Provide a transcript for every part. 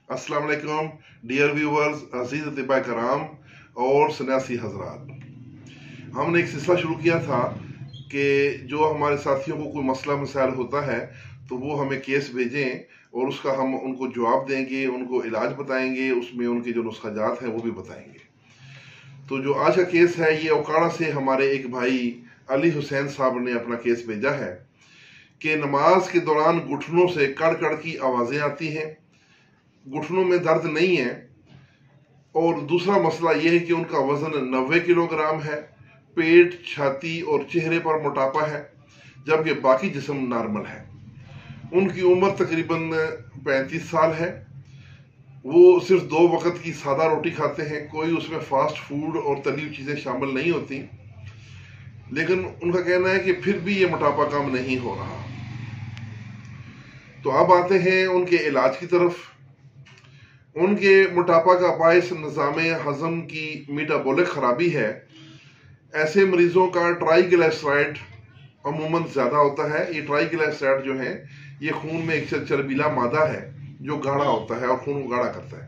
अस्सलाम वालेकुम dear viewers, अजीज अतिबा कराम और सन्यासी हजरात। हमने एक सिलसिला शुरू किया था कि जो हमारे साथियों को कोई मसला मसाइल होता है तो वो हमें केस भेजें और उसका हम उनको जवाब देंगे, उनको इलाज बताएंगे, उसमें उनके जो नुस्खाजात हैं वो भी बताएंगे। तो जो आज का केस है ये ओकाड़ा से हमारे एक भाई अली हुसैन साहब ने अपना केस भेजा है कि नमाज के दौरान घुटनों से कड़ कड़ की आवाज़ें आती हैं। घुटनों में दर्द नहीं है और दूसरा मसला यह है कि उनका वजन 90 किलोग्राम है, पेट, छाती और चेहरे पर मोटापा है, जबकि बाकी जिस्म नॉर्मल है। उनकी उम्र तकरीबन 35 साल है। वो सिर्फ 2 वक्त की सादा रोटी खाते हैं, कोई उसमें फास्ट फूड और तली हुई चीज़ें शामिल नहीं होती। लेकिन उनका कहना है कि फिर भी ये मोटापा कम नहीं हो रहा। तो अब आते हैं उनके इलाज की तरफ। उनके मोटापा का बायस निज़ाम हज़म की मेटाबॉलिक खराबी है। ऐसे मरीजों का ट्राइग्लिसराइड अमूमन ज़्यादा होता है। ये ट्राइग्लिसराइड जो है ये खून में एक चर्बीला मादा है जो गाढ़ा होता है और खून को गाढ़ा करता है।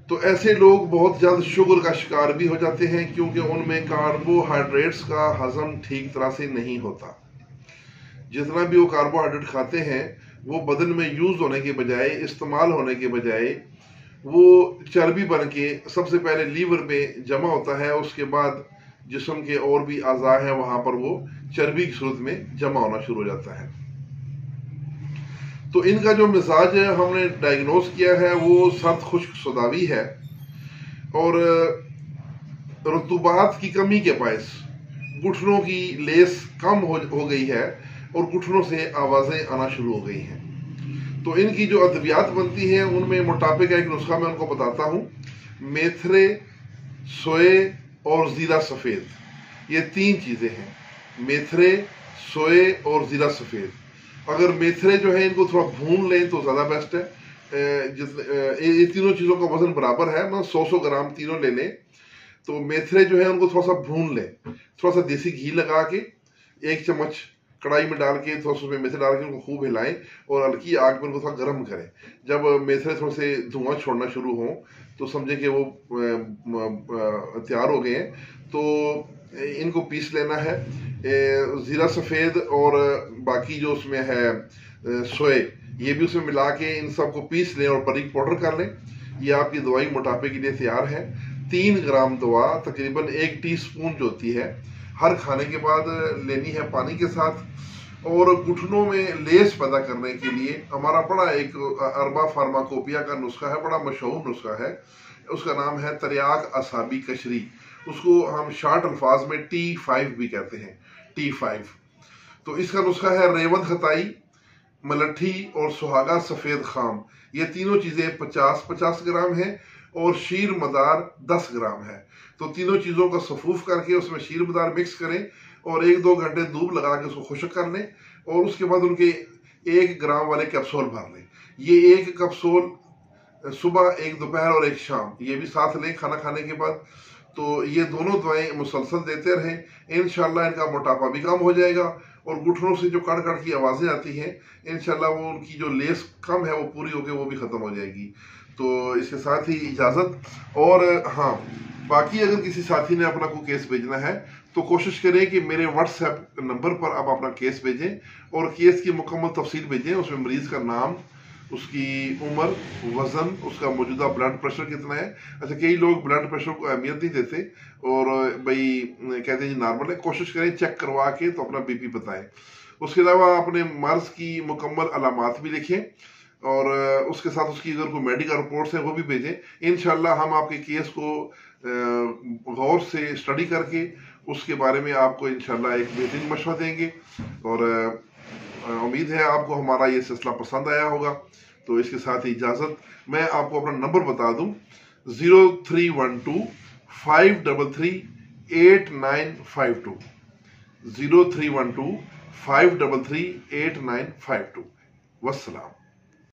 तो ऐसे लोग बहुत जल्द शुगर का शिकार भी हो जाते हैं क्योंकि उनमें कार्बोहाइड्रेट्स का हजम ठीक तरह से नहीं होता। जितना भी वो कार्बोहाइड्रेट खाते हैं वो बदन में यूज होने के बजाय, इस्तेमाल होने के बजाय वो चर्बी बन के सबसे पहले लीवर में जमा होता है, उसके बाद जिस्म के और भी अज़ा हैं वहां पर वो चर्बी की सूरत में जमा होना शुरू हो जाता है। तो इनका जो मिजाज हमने डायग्नोज किया है वो सर्द खुश्क सदावी है और रतूबात की कमी के बायस घुटनों की लेस कम हो गई है और घुटनों से आवाज़ें आना शुरू हो गई हैं। तो इनकी जो अद्वियात बनती हैं उनमें मोटापे का एक नुस्खा मैं उनको बताता हूँ। मेथरे, सोए और ज़ीरा सफ़ेद, ये 3 चीज़ें हैं। मेथरे, सोए और ज़ीरा सफ़ेद। अगर मेथरे जो है इनको थोड़ा भून लें तो ज़्यादा बेस्ट है। ये तीनों चीज़ों का वजन बराबर है, मतलब 100 ग्राम तीनों ले लें। तो मेथरे जो है उनको थोड़ा सा भून लें, थोड़ा सा देसी घी लगा के 1 चम्मच कढ़ाई में डाल के थोड़ा सा उसमें मेथरे डाल के उनको खूब हिलाएं और हल्की आग पर उनको थोड़ा गर्म करें। जब मेथरे थोड़े से धुआं छोड़ना शुरू हो तो समझे कि वो तैयार हो गए हैं। तो इनको पीस लेना है। ज़ीरा सफ़ेद और बाकी जो उसमें है सोए, ये भी उसमें मिला के इन सबको पीस लें और बारीक पाउडर कर लें। ये आपकी दवाई मोटापे के लिए तैयार है। 3 ग्राम दवा तकरीबन 1 टीस्पून जो होती है हर खाने के बाद लेनी है पानी के साथ। और घुटनों में लेस पैदा करने के लिए हमारा बड़ा एक अरबा फार्माकोपिया का नुस्खा है, बड़ा मशहूर नुस्खा है। उसका नाम है तरियाक असाबी कशरी। उसको हम शार्ट अल्फाज में T5 भी कहते हैं, T5। तो इसका नुस्खा है रेवंत खताई, मलट्ठी और सुहागा सफ़ेद खाम। ये तीनों चीज़ें 50-50 ग्राम हैं और शीर मदार 10 ग्राम है। तो तीनों चीज़ों का सफूफ करके उसमें शीर मदार मिक्स करें और 1-2 घंटे धूप लगा के उसको खुश्क कर लें और उसके बाद उनके 1 ग्राम वाले कैप्सूल भर लें। ये 1 कैप्सूल सुबह, 1 दोपहर और 1 शाम, ये भी साथ लें खाना खाने के बाद। तो ये दोनों दवाएं मुसलसल देते रहें, इंशाल्लाह इनका मोटापा भी कम हो जाएगा और घुटनों से जो कड़ कड़ की आवाज़ें आती हैं इंशाल्लाह वो उनकी जो लेस कम है वो पूरी होकर वो भी ख़त्म हो जाएगी। तो इसके साथ ही इजाज़त। और हाँ, बाकी अगर किसी साथी ने अपना कोई केस भेजना है तो कोशिश करें कि मेरे व्हाट्सएप नंबर पर आप अपना केस भेजें और केस की मुकम्मल तफसील भेजें। उसमें मरीज़ का नाम, उसकी उम्र, वज़न, उसका मौजूदा ब्लड प्रेशर कितना है। अच्छा, कई लोग ब्लड प्रेशर को अहमियत नहीं देते और भाई कहते हैं नॉर्मल है। कोशिश करें चेक करवा के तो अपना बीपी बताएं। उसके अलावा अपने मर्ज़ की मुकम्मल अलामात भी लिखें और उसके साथ उसकी अगर कोई मेडिकल रिपोर्ट्स हैं वो भी भेजें। इंशाल्लाह हम आपके केस को गौर से स्टडी करके उसके बारे में आपको इंशाल्लाह एक बेहतरीन मशवरा देंगे। और उम्मीद है आपको हमारा ये सिलसिला पसंद आया होगा। तो इसके साथ ही इजाज़त। मैं आपको अपना नंबर बता दूं, 0312 533 8952, 0312 533 8952। वस्सलाम।